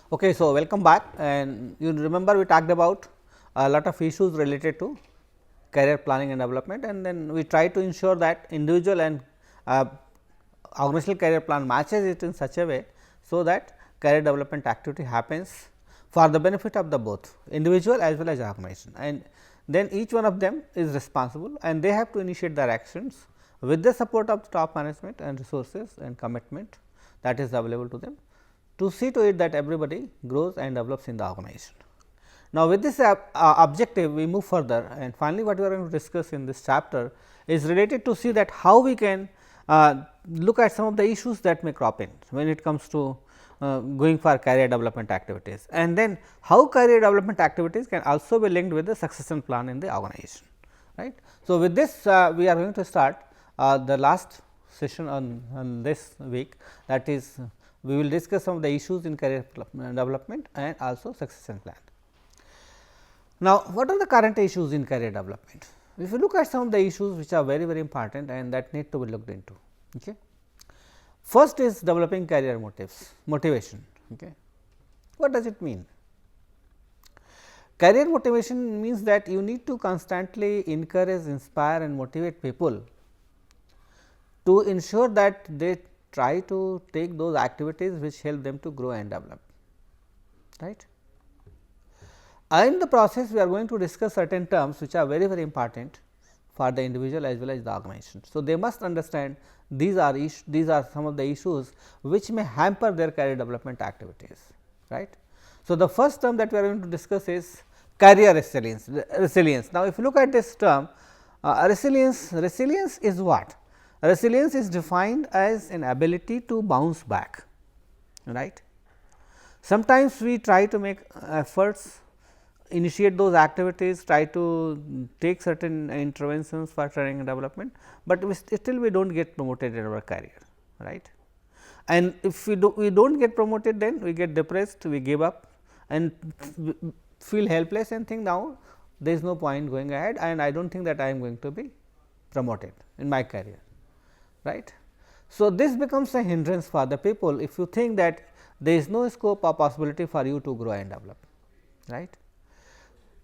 Okay, so welcome back, and you remember we talked about a lot of issues related to career planning and development, and then we try to ensure that individual and organizational career plan matches it in such a way, so that career development activity happens for the benefit of the both individual as well as organization, and then each one of them is responsible and they have to initiate their actions with the support of the top management and resources and commitment that is available to them to see to it that everybody grows and develops in the organization. Now, with this objective we move further, and finally, what we are going to discuss in this chapter is related to see that how we can look at some of the issues that may crop in when it comes to going for career development activities, and then how career development activities can also be linked with the succession plan in the organization. Right. So, with this we are going to start the last session on this week, that is we will discuss some of the issues in career development and also succession plan. Now, what are the current issues in career development? If you look at some of the issues which are very important and that need to be looked into. Okay. First is developing career motivation. Okay. What does it mean? Career motivation means that you need to constantly encourage, inspire and motivate people to ensure that they try to take those activities which help them to grow and develop. Right. In the process, we are going to discuss certain terms which are very important for the individual as well as the organization. So, they must understand these are some of the issues which may hamper their career development activities. Right. So, the first term that we are going to discuss is career resilience. Now, if you look at this term, resilience is what? Resilience is defined as an ability to bounce back. Right. Sometimes we try to make efforts, initiate those activities, try to take certain interventions for training and development, but still we do not get promoted in our career. Right. And if we do not get promoted, then we get depressed, we give up and feel helpless and think now there is no point going ahead, and I do not think that I am going to be promoted in my career. Right. So, this becomes a hindrance for the people if you think that there is no scope or possibility for you to grow and develop. Right.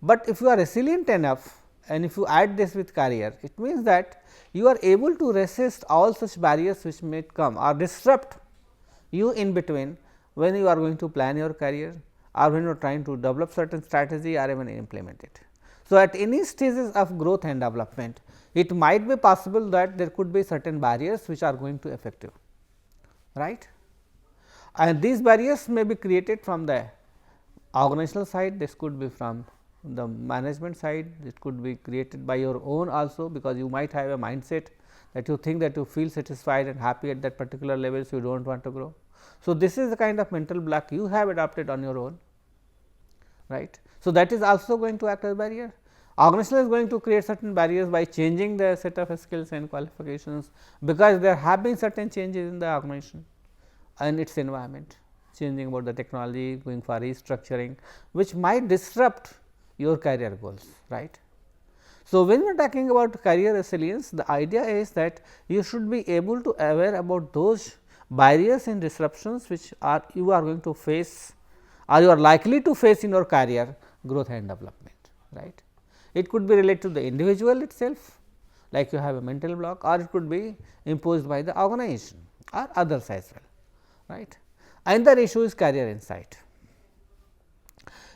But if you are resilient enough and if you add this with career, it means that you are able to resist all such barriers which may come or disrupt you in between when you are going to plan your career or when you are trying to develop certain strategy or even implement it. So, at any stages of growth and development, it might be possible that there could be certain barriers which are going to affect you. Right. And these barriers may be created from the organizational side, this could be from the management side, it could be created by your own also, because you might have a mindset that you think that you feel satisfied and happy at that particular level, so you do not want to grow. So, this is the kind of mental block you have adopted on your own. Right. So, that is also going to act as a barrier. Organization is going to create certain barriers by changing the set of skills and qualifications, because there have been certain changes in the organization and its environment, changing about the technology, going for restructuring, which might disrupt your career goals. Right. So, when we are talking about career resilience, the idea is that you should be able to aware about those barriers and disruptions which you are going to face or you are likely to face in your career growth and development. Right. It could be related to the individual itself, like you have a mental block, or it could be imposed by the organization or others as well. Right. Another issue is career insight.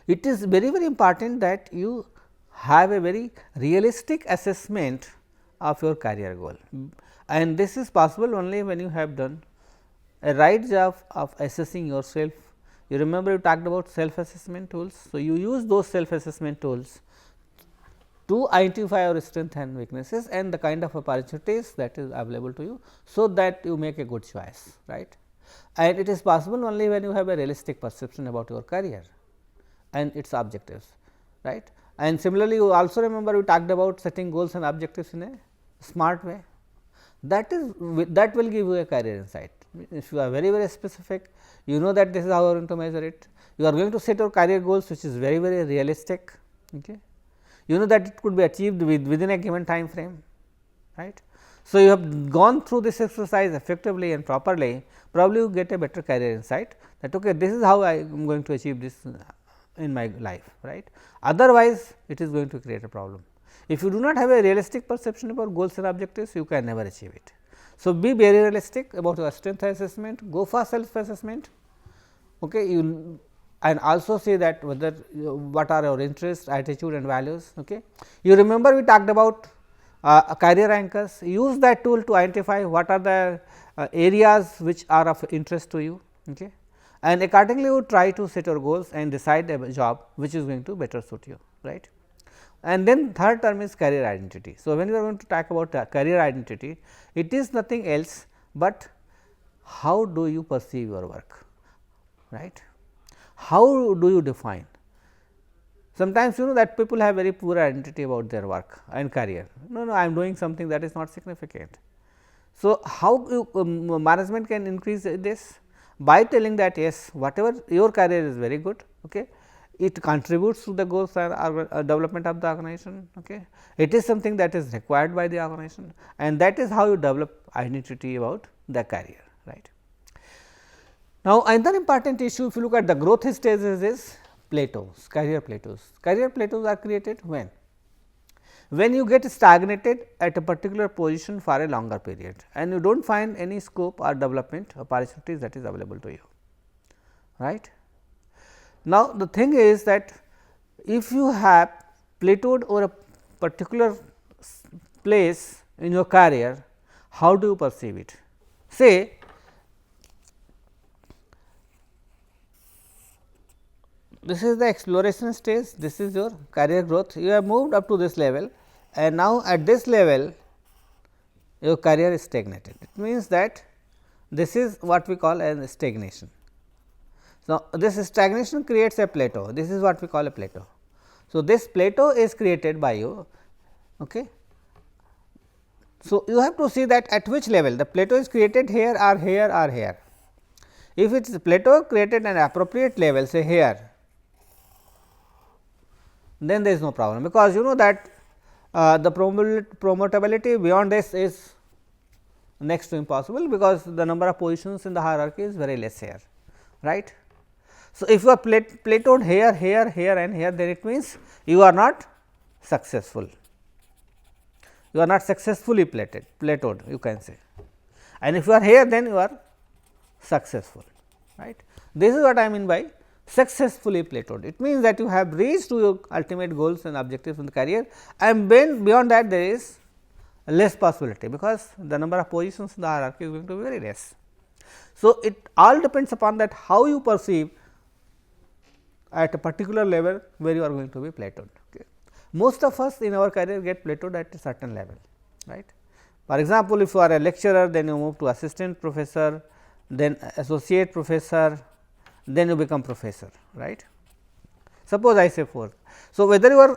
It is very important that you have a very realistic assessment of your career goal, and this is possible only when you have done a right job of assessing yourself. You remember you talked about self assessment tools. So, you use those self assessment tools to identify your strengths and weaknesses and the kind of opportunities that is available to you, so that you make a good choice. Right. And it is possible only when you have a realistic perception about your career and its objectives. Right. And similarly, you also remember we talked about setting goals and objectives in a smart way. That will give you a career insight. If you are very specific, you know that this is how you are going to measure it. You are going to set your career goals which is very realistic. Okay. You know that it could be achieved within a given time frame. Right. So, you have gone through this exercise effectively and properly, probably you get a better career insight that okay, this is how I am going to achieve this in my life, right. Otherwise, it is going to create a problem. If you do not have a realistic perception about goals and objectives, you can never achieve it. So, be very realistic about your strength assessment, go for self assessment, okay. You and also say that whether what are your interests, attitude and values. Okay. You remember we talked about career anchors, use that tool to identify what are the areas which are of interest to you, okay. And accordingly you try to set your goals and decide a job which is going to better suit you, right. And then third term is career identity. So, when we are going to talk about career identity, it is nothing else, but how do you perceive your work, right. How do you define? Sometimes you know that people have very poor identity about their work and career. No, I am doing something that is not significant. So, how you, management can increase this? By telling that yes, whatever your career is very good, okay, it contributes to the goals and development of the organization. Okay. It is something that is required by the organization, and that is how you develop identity about the career, right. Now, another important issue if you look at the growth stages is plateaus, career plateaus. Career plateaus are created when you get stagnated at a particular position for a longer period and you do not find any scope or development opportunities that is available to you, right. Now, the thing is that if you have plateaued over a particular place in your career, how do you perceive it? Say, this is the exploration stage, this is your career growth, you have moved up to this level and now at this level your career is stagnated. It means that this is what we call as stagnation. So, this stagnation creates a plateau, this is what we call a plateau. So, this plateau is created by you. Okay. So, you have to see that at which level the plateau is created here or here or here. If it is plateau created at an appropriate level, say here, then there is no problem, because you know that the promotability beyond this is next to impossible, because the number of positions in the hierarchy is very less here, right. So, if you are plateaued here, here, here and here, then it means you are not successful, you are not successfully plateaued you can say, and if you are here then you are successful, right. This is what I mean by successfully plateaued. It means that you have reached to your ultimate goals and objectives in the career, and then beyond that there is less possibility, because the number of positions in the hierarchy is going to be very less. So, it all depends upon that how you perceive at a particular level where you are going to be plateaued. Okay. Most of us in our career get plateaued at a certain level, right. For example, if you are a lecturer, then you move to assistant professor, then associate professor, then you become professor, right. Suppose I say 4. So, whether you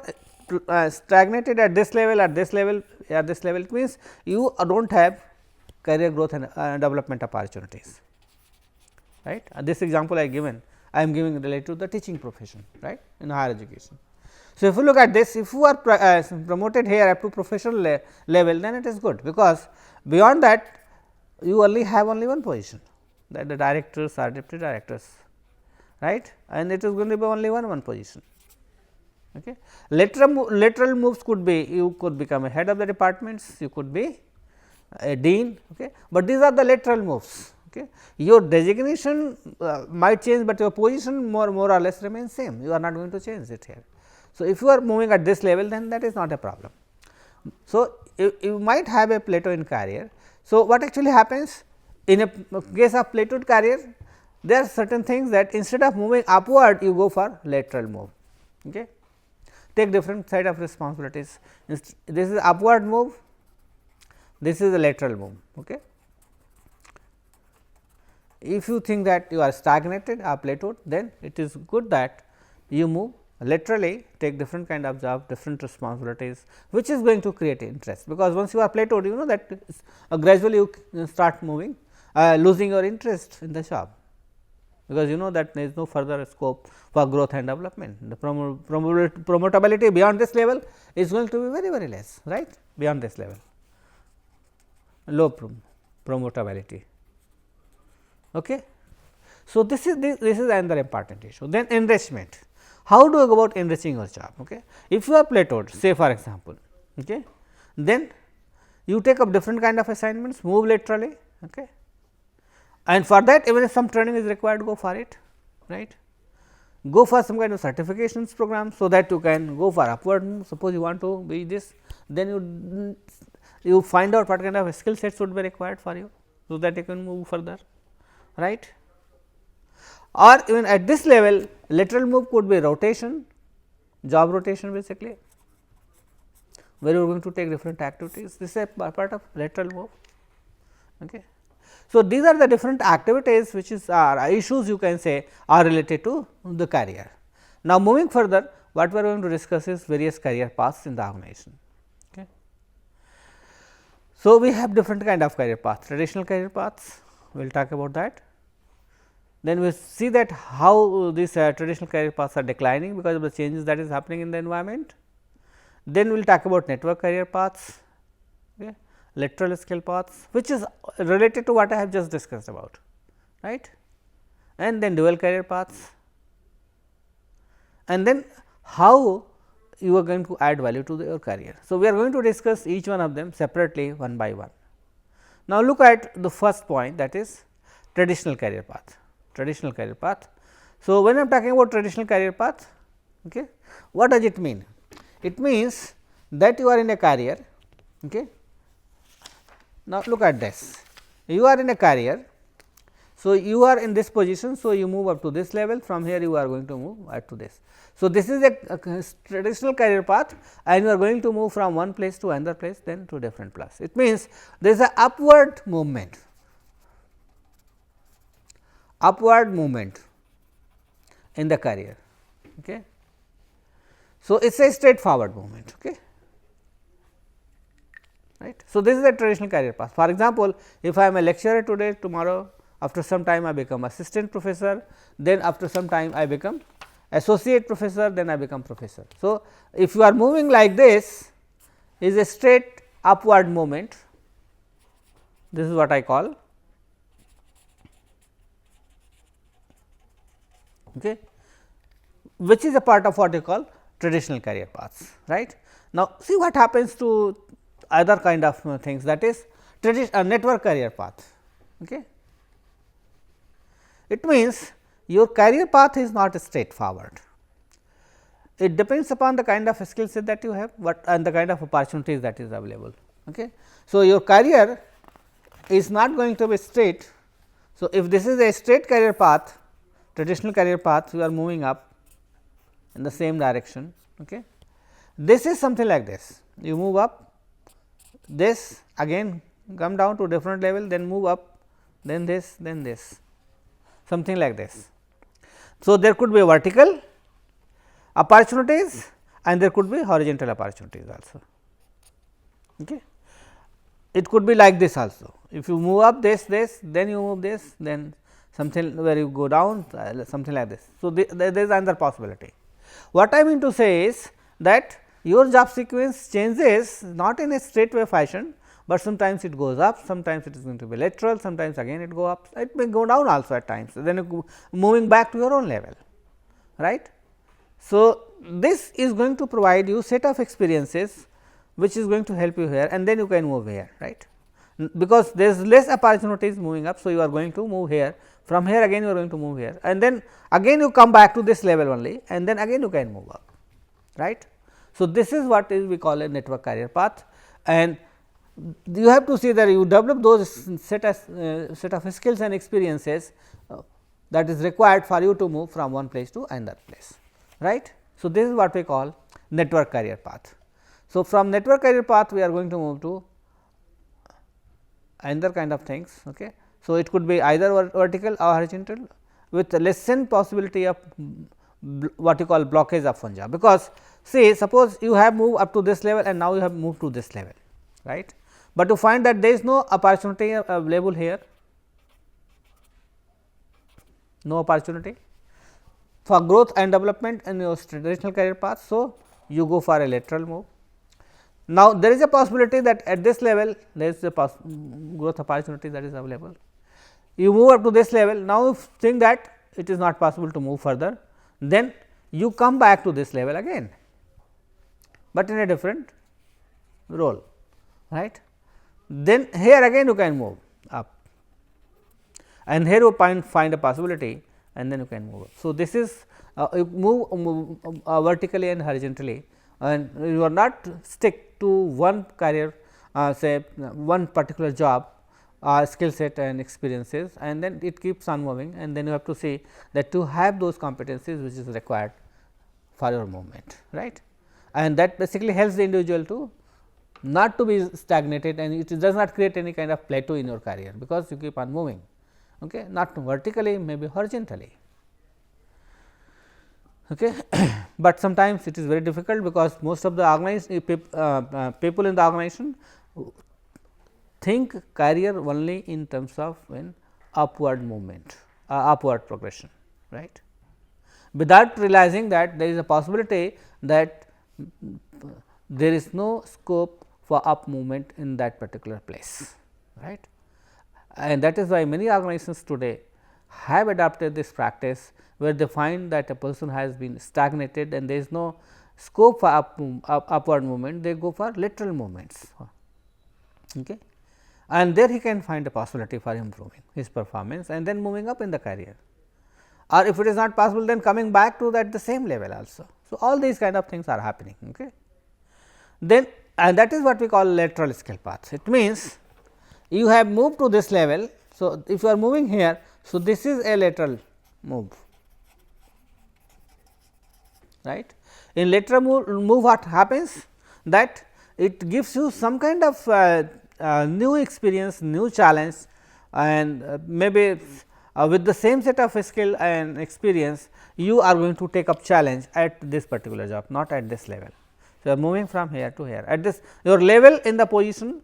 are stagnated at this level, at this level, at this level, it means you do not have career growth and development opportunities, right. This example I given, I am giving related to the teaching profession, right, in higher education. So, if you look at this, if you are promoted here up to professional level, then it is good, because beyond that you only have only one position, that the directors or deputy directors, right, and it is going to be only one position. Okay. Lateral moves could be, you could become a head of the departments, you could be a dean, okay. But these are the lateral moves. Okay. Your designation might change, but your position more or less remains same, you are not going to change it here. So, if you are moving at this level, then that is not a problem. So, you might have a plateau in career. So, what actually happens in a case of plateaued career, there are certain things that instead of moving upward, you go for lateral move. Okay. Take different side of responsibilities. This is upward move, this is a lateral move. Okay. If you think that you are stagnated or plateaued, then it is good that you move laterally, take different kind of job, different responsibilities, which is going to create interest, because once you are plateaued, you know that gradually you start moving, losing your interest in the job, because you know that there is no further scope for growth and development. The promotability beyond this level is going to be very less, right, beyond this level. low promotability. Okay. So, this is another important issue. Then enrichment. How do you go about enriching your job? Okay. If you are plateaued, say for example, okay, then you take up different kind of assignments, move laterally, okay, and for that even if some training is required, go for it, right. Go for some kind of certifications program, so that you can go for upward move. Suppose you want to be this, then you find out what kind of skill sets would be required for you, so that you can move further, right. Or even at this level, lateral move could be rotation, job rotation basically, where you are going to take different activities. This is a part of lateral move. Okay. So, these are the different activities which is issues you can say are related to the career. Now, moving further, what we are going to discuss is various career paths in the organization. Okay. So, we have different kind of career paths, traditional career paths, we will talk about that. Then we will see that how these traditional career paths are declining because of the changes that is happening in the environment. Then we will talk about network career paths, okay, lateral skill paths, which is related to what I have just discussed about, right, and then dual career paths, and then how you are going to add value to your career. So, we are going to discuss each one of them separately one by one. Now, look at the first point, that is traditional career path. Traditional career path. So, when I am talking about traditional career path, okay, what does it mean? It means that you are in a career. Okay. Now, look at this, you are in a career. So, you are in this position. So, you move up to this level, from here you are going to move up to this. So, this is a traditional career path, and you are going to move from one place to another place, then to different place. It means there is a upward movement in the career. Okay. So, it is a straightforward movement. Okay. Right. So, this is a traditional career path. For example, if I am a lecturer today, tomorrow after some time I become assistant professor, then after some time I become associate professor, then I become professor. So, if you are moving like this, is a straight upward movement, this is what I call, okay, which is a part of what you call traditional career paths, right. Now, see what happens to other kind of things, that is network career path. Okay. It means your career path is not straightforward. It depends upon the kind of skill set that you have, but and the kind of opportunities that is available. Okay. So, your career is not going to be straight. So, if this is a straight career path, traditional career path, you are moving up in the same direction. Okay. This is something like this, you move up, this again come down to different level, then move up, then this, something like this. So, there could be vertical opportunities and there could be horizontal opportunities also. Okay. It could be like this also, if you move up this, then you move this, then something where you go down, something like this. So, there is another possibility. What I mean to say is that your job sequence changes not in a straight way fashion, but sometimes it goes up, sometimes it is going to be lateral, sometimes again it go up, it may go down also at times, then you moving back to your own level, right. So, this is going to provide you set of experiences which is going to help you here, and then you can move here, right, because there is less opportunities moving up. So, you are going to move here, from here again you are going to move here, and then again you come back to this level only, and then again you can move up, right. So, this is what is we call a network career path, and you have to see that you develop those set of skills and experiences that is required for you to move from one place to another place, right. So, this is what we call network career path. So, from network career path we are going to move to another kind of things. Okay. So, it could be either vertical or horizontal with lessened possibility of what you call blockage of one job, because see suppose you have moved up to this level and now you have moved to this level, right, but you find that there is no opportunity available here, no opportunity for growth and development in your traditional career path. So, you go for a lateral move. Now, there is a possibility that at this level there is a growth opportunity that is available. You move up to this level, now you think that it is not possible to move further, then you come back to this level again, but in a different role, right. Then here again you can move up, and here you find a possibility, and then you can move up. So, this is you move vertically and horizontally, and you are not stick to one career, say one particular job, skill set and experiences, and then it keeps on moving, and then you have to see that to have those competencies which is required for your movement, right. And that basically helps the individual to not to be stagnated, and it does not create any kind of plateau in your career, because you keep on moving, okay, not vertically, maybe horizontally. Okay. But sometimes it is very difficult, because most of the people in the organization think career only in terms of upward movement, upward progression, right, without realizing that there is a possibility that there is no scope for up movement in that particular place, right. And that is why many organizations today have adopted this practice, where they find that a person has been stagnated and there is no scope for upward movement, they go for lateral movements, okay. And there he can find a possibility for improving his performance and then moving up in the career, or if it is not possible, then coming back to that the same level also. So, all these kind of things are happening, okay. Then, and that is what we call lateral skill path. It means you have moved to this level. So, if you are moving here, so this is a lateral move, right. In lateral move what happens, that it gives you some kind of new experience, new challenge, and maybe with the same set of skill and experience, you are going to take up challenge at this particular job, not at this level. So, you are moving from here to here, at this your level in the position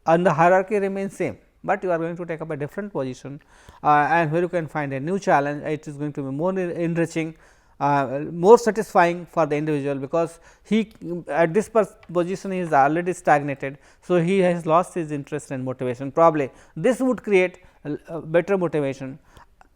and the hierarchy remains same, but you are going to take up a different position, and where you can find a new challenge. It is going to be more enriching, more satisfying for the individual, because he at this position he is already stagnated. So, he has lost his interest and motivation. Probably this would create better motivation,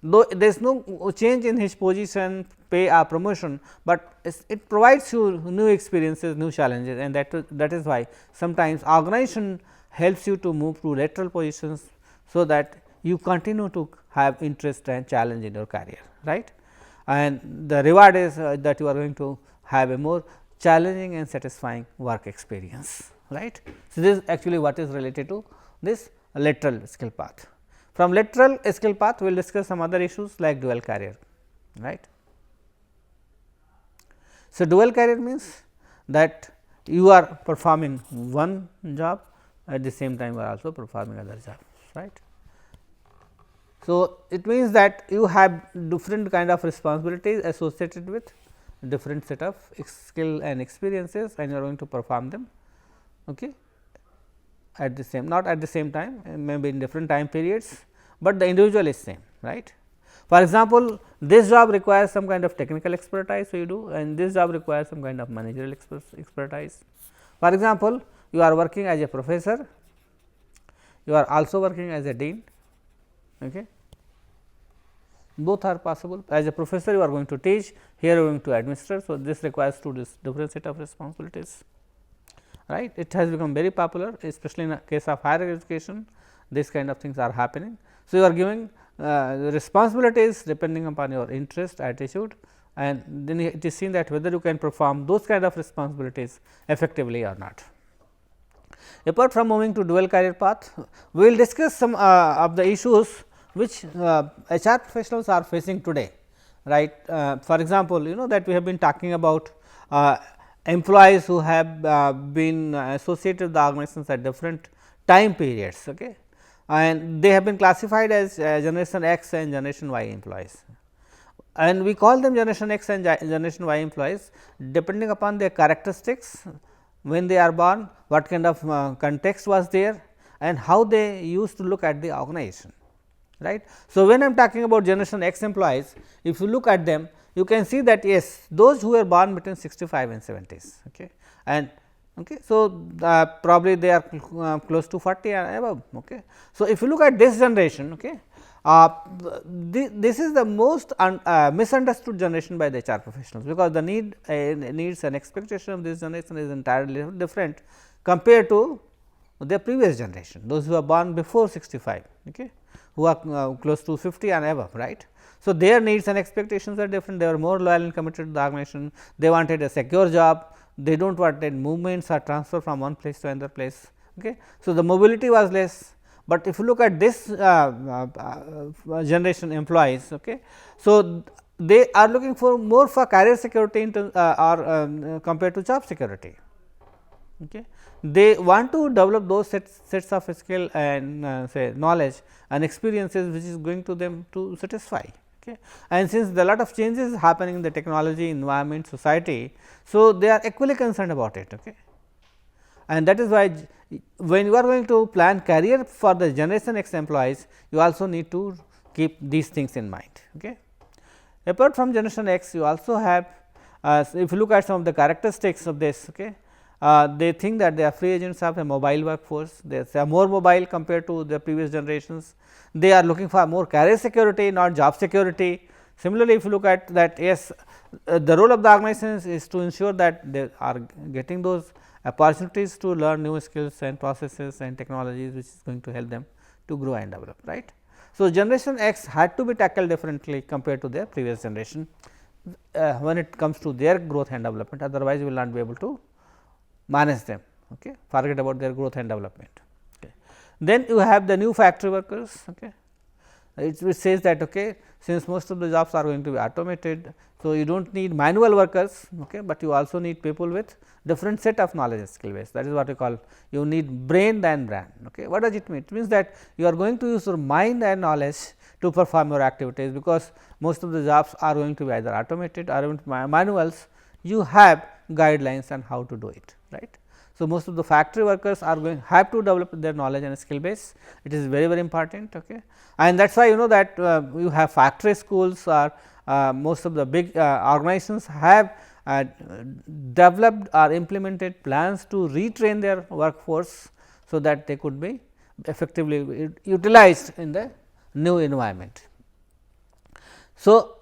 though there is no change in his position, pay or promotion, but it provides you new experiences, new challenges, and that is why sometimes organization helps you to move to lateral positions, so that you continue to have interest and challenge in your career, right. And the reward is that you are going to have a more challenging and satisfying work experience, right. So, this is actually what is related to this lateral skill path. From lateral skill path, we will discuss some other issues like dual career, right. So, dual career means that you are performing one job, at the same time you are also performing other jobs, right. So, it means that you have different kind of responsibilities associated with different set of skill and experiences, and you are going to perform them, okay, at the same, not at the same time, maybe in different time periods, but the individual is same, right. For example, this job requires some kind of technical expertise, so you do, and this job requires some kind of managerial expertise. For example, you are working as a professor, you are also working as a dean, okay. Both are possible. As a professor, you are going to teach, here you are going to administer. So, this requires two different set of responsibilities, right. It has become very popular, especially in the case of higher education, these kind of things are happening. So, you are giving responsibilities depending upon your interest, attitude, and then it is seen that whether you can perform those kind of responsibilities effectively or not. Apart from moving to dual career path, we will discuss some of the issues which HR professionals are facing today, right. For example, you know that we have been talking about employees who have been associated with the organizations at different time periods, okay, and they have been classified as generation X and generation Y employees, and we call them generation X and generation Y employees depending upon their characteristics, when they are born, what kind of context was there, and how they used to look at the organization, right. So, when I am talking about generation X employees, if you look at them, you can see that yes, those who were born between 65 and 70s, okay, and Okay. So, probably they are close to 40 and above. Okay. So, if you look at this generation, okay, this is the most misunderstood generation by the HR professionals, because the needs and expectation of this generation is entirely different compared to the previous generation, those who are born before 65, okay, who are close to 50 and above, right. So, their needs and expectations are different. They were more loyal and committed to the organization. They wanted a secure job. They do not wanted movements or transfer from one place to another place. Okay. So, the mobility was less, but if you look at this generation employees, okay, so they are looking for more for career security or compared to job security. Okay. They want to develop those sets of skill and say knowledge and experiences which is going to them to satisfy. Okay. And since there are a lot of changes happening in the technology, environment, society, so they are equally concerned about it. Okay. And that is why when you are going to plan career for the generation X employees, you also need to keep these things in mind. Okay. Apart from generation X, you also have if you look at some of the characteristics of this, okay, they think that they are free agents of a mobile workforce. They are more mobile compared to the previous generations. They are looking for more career security, not job security. Similarly, if you look at that, yes, the role of the organizations is to ensure that they are getting those opportunities to learn new skills and processes and technologies, which is going to help them to grow and develop, right. So, generation X had to be tackled differently compared to their previous generation when it comes to their growth and development, otherwise, we will not be able to manage them. Okay. Forget about their growth and development. Okay. Then you have the new factory workers. Okay. It says that okay, since most of the jobs are going to be automated, so you do not need manual workers, okay, but you also need people with different set of knowledge and skill base. That is what we call, you need brain than brand. Okay. What does it mean? It means that you are going to use your mind and knowledge to perform your activities, because most of the jobs are going to be either automated or manuals. You have guidelines on how to do it, right. So, most of the factory workers are going have to develop their knowledge and skill base. It is very, very important, okay. And that is why you know that you have factory schools, or most of the big organizations have developed or implemented plans to retrain their workforce, so that they could be effectively utilized in the new environment. So,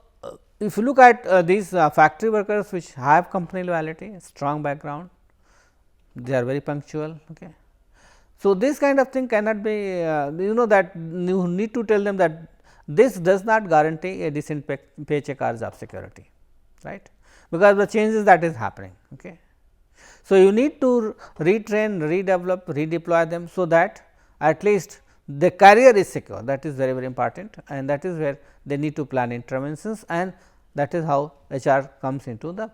if you look at these factory workers which have company loyalty, strong background, they are very punctual. Okay. So, this kind of thing cannot be you know that you need to tell them that this does not guarantee a decent paycheck or job security, right, because the changes that is happening. Okay. So, you need to retrain, redevelop, redeploy them, so that at least the career is secure. That is very, very important, and that is where they need to plan interventions, and that is how HR comes into the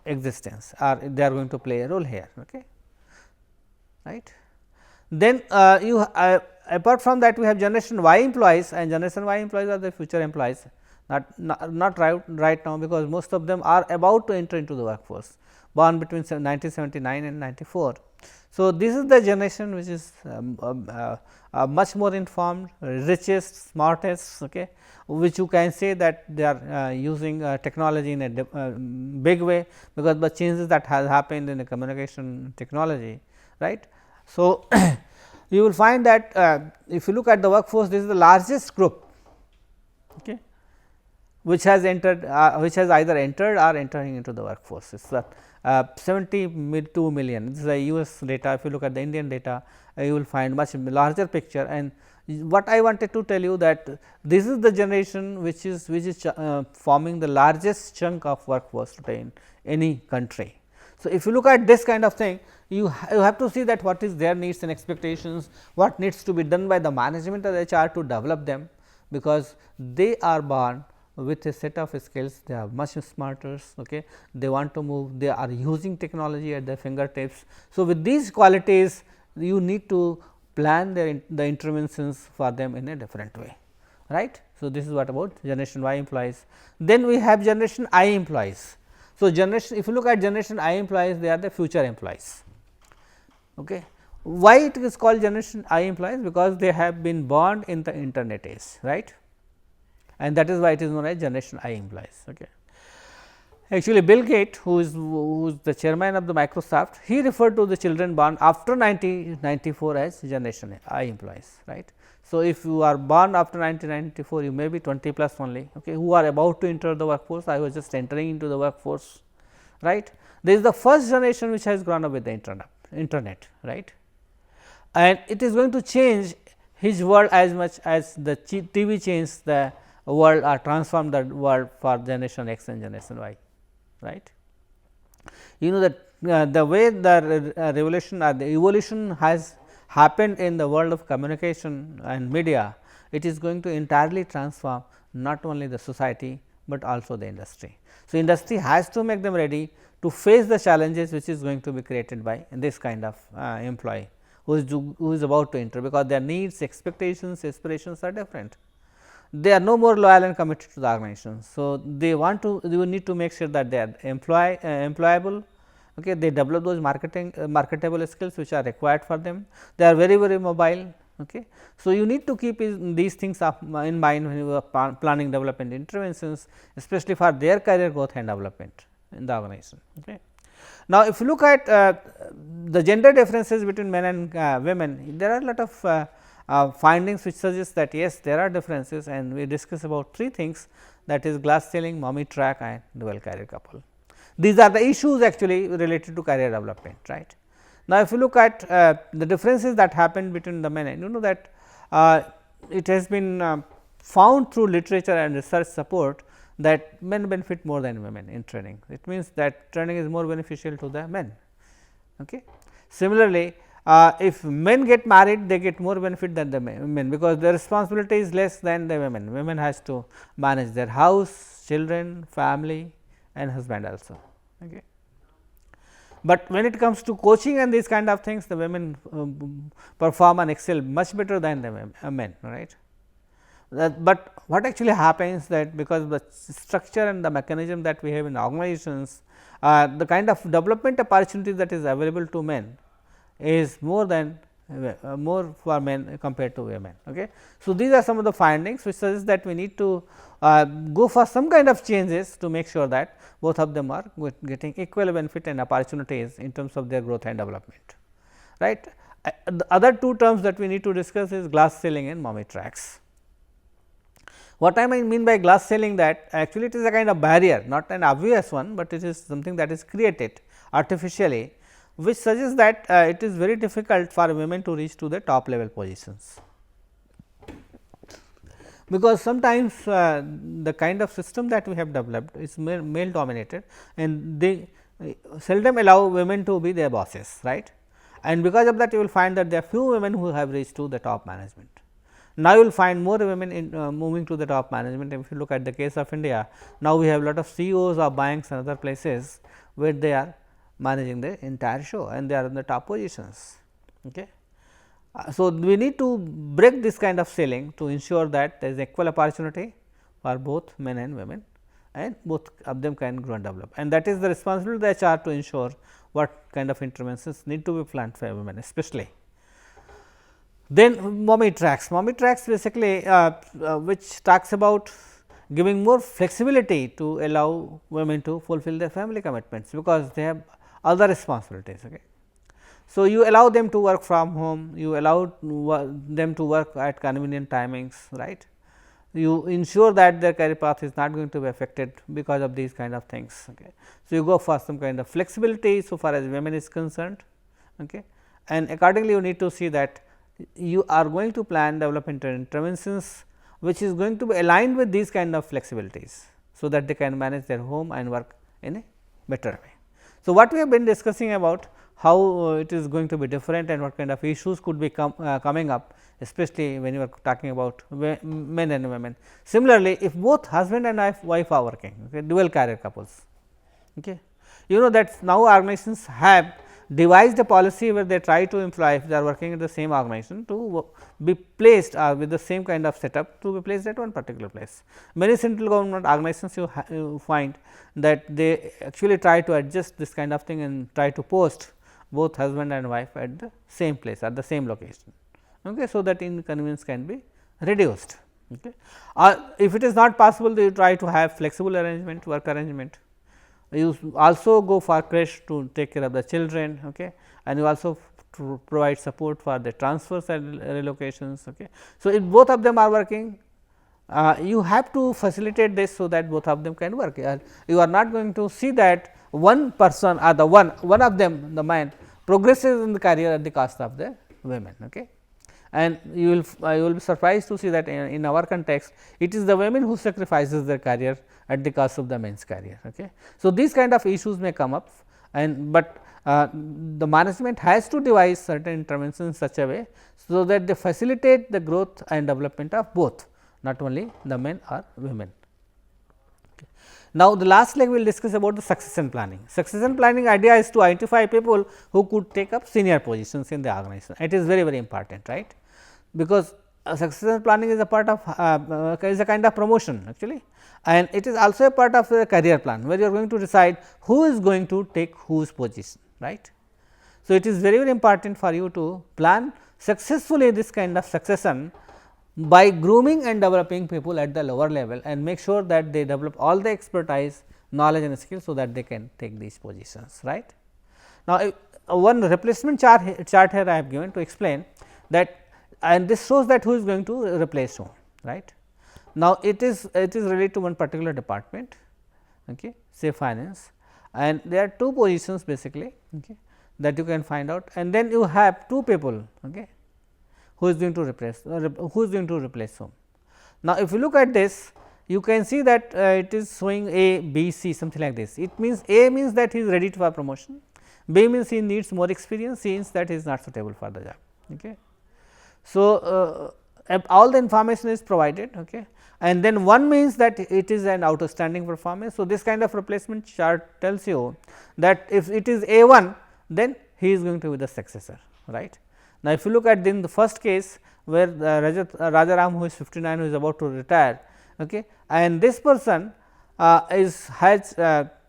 existence, or they are going to play a role here. Okay. Right. Then apart from that, we have generation Y employees, and generation Y employees are the future employees, not right now, because most of them are about to enter into the workforce, born between 1979 and 94. So, this is the generation which is much more informed, richest, smartest, okay, which you can say that they are using technology in a big way, because the changes that has happened in the communication technology, right. So, you will find that if you look at the workforce, this is the largest group, okay, which has entered which has either entered or entering into the workforce. It is 72 million. This is the US data. If you look at the Indian data, you will find much larger picture. And what I wanted to tell you, that this is the generation which is forming the largest chunk of workforce today in any country. So, if you look at this kind of thing, you have to see that what is their needs and expectations, what needs to be done by the management of the HR to develop them, because they are born with a set of skills, they are much smarter, okay. They want to move, they are using technology at their fingertips. So, with these qualities, you need to plan the interventions for them in a different way, right. So, this is what about generation Y employees. Then we have generation I employees. So, if you look at generation I employees, they are the future employees. Okay. Why it is called generation I employees? Because they have been born in the internet age, right, and that is why it is known as generation I employees. Okay. Actually, Bill Gates, who is the chairman of the Microsoft, he referred to the children born after 1994 as Generation I employees, right. So, if you are born after 1994, you may be 20 plus only, okay, who are about to enter the workforce. I was just entering into the workforce, right. This is the first generation which has grown up with the internet, right, and it is going to change his world as much as the TV changed the world or transformed the world for generation X and generation Y, right. You know that the way the revolution or the evolution has happened in the world of communication and media, it is going to entirely transform not only the society, but also the industry. So, industry has to make them ready to face the challenges which is going to be created by this kind of employee who is about to enter, because their needs, expectations, aspirations are different. They are no more loyal and committed to the organization. So, they want to, you need to make sure that they are employable. Okay, they develop those marketable skills which are required for them. They are very mobile. Okay. So, you need to keep these things up in mind when you are planning development interventions, especially for their career growth and development in the organization. Okay. Now, if you look at the gender differences between men and women, there are a lot of findings which suggest that yes, there are differences, and we discuss about three things, that is glass ceiling, mommy track and dual career couple. These are the issues actually related to career development, right. Now, if you look at the differences that happened between the men, and you know that it has been found through literature and research support that men benefit more than women in training. It means that training is more beneficial to the men. Okay. Similarly, if men get married, they get more benefit than the men, because the responsibility is less than the women. Women has to manage their house, children, family and husband also. Okay. But when it comes to coaching and these kind of things, the women perform and excel much better than the men, right. But what actually happens, that because of the structure and the mechanism that we have in organizations, the kind of development opportunity that is available to men is more for men compared to women. Okay. So, these are some of the findings which suggest that we need to go for some kind of changes to make sure that both of them are getting equal benefit and opportunities in terms of their growth and development, right. The other two terms that we need to discuss is glass ceiling and mommy tracks. What I mean by glass ceiling, that actually it is a kind of barrier, not an obvious one, but it is something that is created artificially, which suggests that it is very difficult for women to reach to the top level positions. Because sometimes the kind of system that we have developed is male dominated, and they seldom allow women to be their bosses, right. And because of that, you will find that there are few women who have reached to the top management. Now, you will find more women in moving to the top management. If you look at the case of India, now we have lot of CEOs of banks and other places where they are managing the entire show and they are in the top positions. Okay. So, we need to break this kind of ceiling to ensure that there is equal opportunity for both men and women, and both of them can grow and develop, and that is the responsibility of the HR to ensure what kind of interventions need to be planned for women especially. Then mommy tracks basically which talks about giving more flexibility to allow women to fulfill their family commitments, because they have other responsibilities. Okay. So, you allow them to work from home, you allow them to work at convenient timings, right. You ensure that their career path is not going to be affected because of these kind of things. Okay. So, you go for some kind of flexibility so far as women is concerned, okay. And accordingly you need to see that you are going to plan development interventions which is going to be aligned with these kind of flexibilities, so that they can manage their home and work in a better way. So, what we have been discussing about how it is going to be different and what kind of issues could be coming up, especially when you are talking about men and women. Similarly, if both husband and wife are working, okay, dual career couples, okay, you know that now organizations have devised a policy where they try to employ, if they are working in the same organization, to be placed with the same kind of setup to be placed at one particular place. Many central government organizations you find that they actually try to adjust this kind of thing and try to post both husband and wife at the same place, at the same location, okay, so that inconvenience can be reduced. Okay. If it is not possible, they try to have flexible arrangement, work arrangement, you also go for creche to take care of the children, okay, and you also provide support for the transfers and relocations. Okay. So, if both of them are working, you have to facilitate this, so that both of them can work. You are not going to see that one person or the one of them, the man, progresses in the career at the cost of the women. Okay. And you will be surprised to see that in our context, it is the women who sacrifices their career at the cost of the men's career. Okay. So, these kind of issues may come up, and but the management has to devise certain interventions in such a way, so that they facilitate the growth and development of both, not only the men or women. Okay. Now, the last leg we will discuss about the succession planning. Succession planning idea is to identify people who could take up senior positions in the organization. It is very, very important, right, because succession planning is a part of is a kind of promotion actually, and it is also a part of the career plan, where you are going to decide who is going to take whose position, right. So, it is very, very important for you to plan successfully this kind of succession by grooming and developing people at the lower level, and make sure that they develop all the expertise, knowledge and skills, so that they can take these positions, right. Now, one replacement chart here I have given to explain that, and this shows that who is going to replace whom, right. Now, it is related to one particular department, okay, say finance, and there are two positions basically, okay, that you can find out, and then you have two people, okay, who is going to replace whom. Now, if you look at this, you can see that it is showing A, B, C, something like this. It means A means that he is ready for promotion, B means he needs more experience, C means that he is not suitable for the job. Okay. So, all the information is provided, okay, and then 1 means that it is an outstanding performance. So, this kind of replacement chart tells you that if it is A 1, then he is going to be the successor, right. Now, if you look at then the first case, where Rajaram, who is 59, who is about to retire, okay, and this person has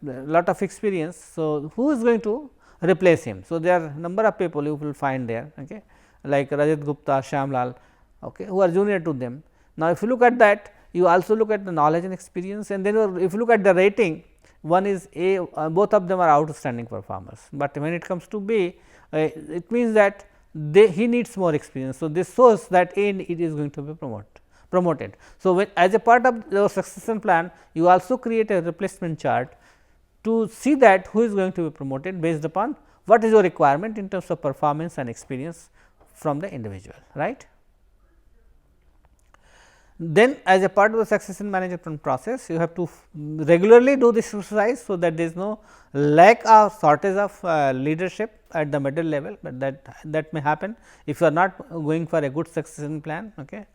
lot of experience. So, who is going to replace him? So, there are number of people you will find there, okay, like Rajat Gupta, Shyamlal, okay, who are junior to them. Now, if you look at that, you also look at the knowledge and experience, and then if you look at the rating, one is A, both of them are outstanding performers, but when it comes to B, it means that he needs more experience. So, this shows that A it is going to be promoted. So, when as a part of your succession plan, you also create a replacement chart to see that who is going to be promoted based upon what is your requirement in terms of performance and experience from the individual, right. Then, as a part of the succession management process, you have to regularly do this exercise, so that there is no lack or shortage of leadership at the middle level, but that may happen if you are not going for a good succession plan. Okay.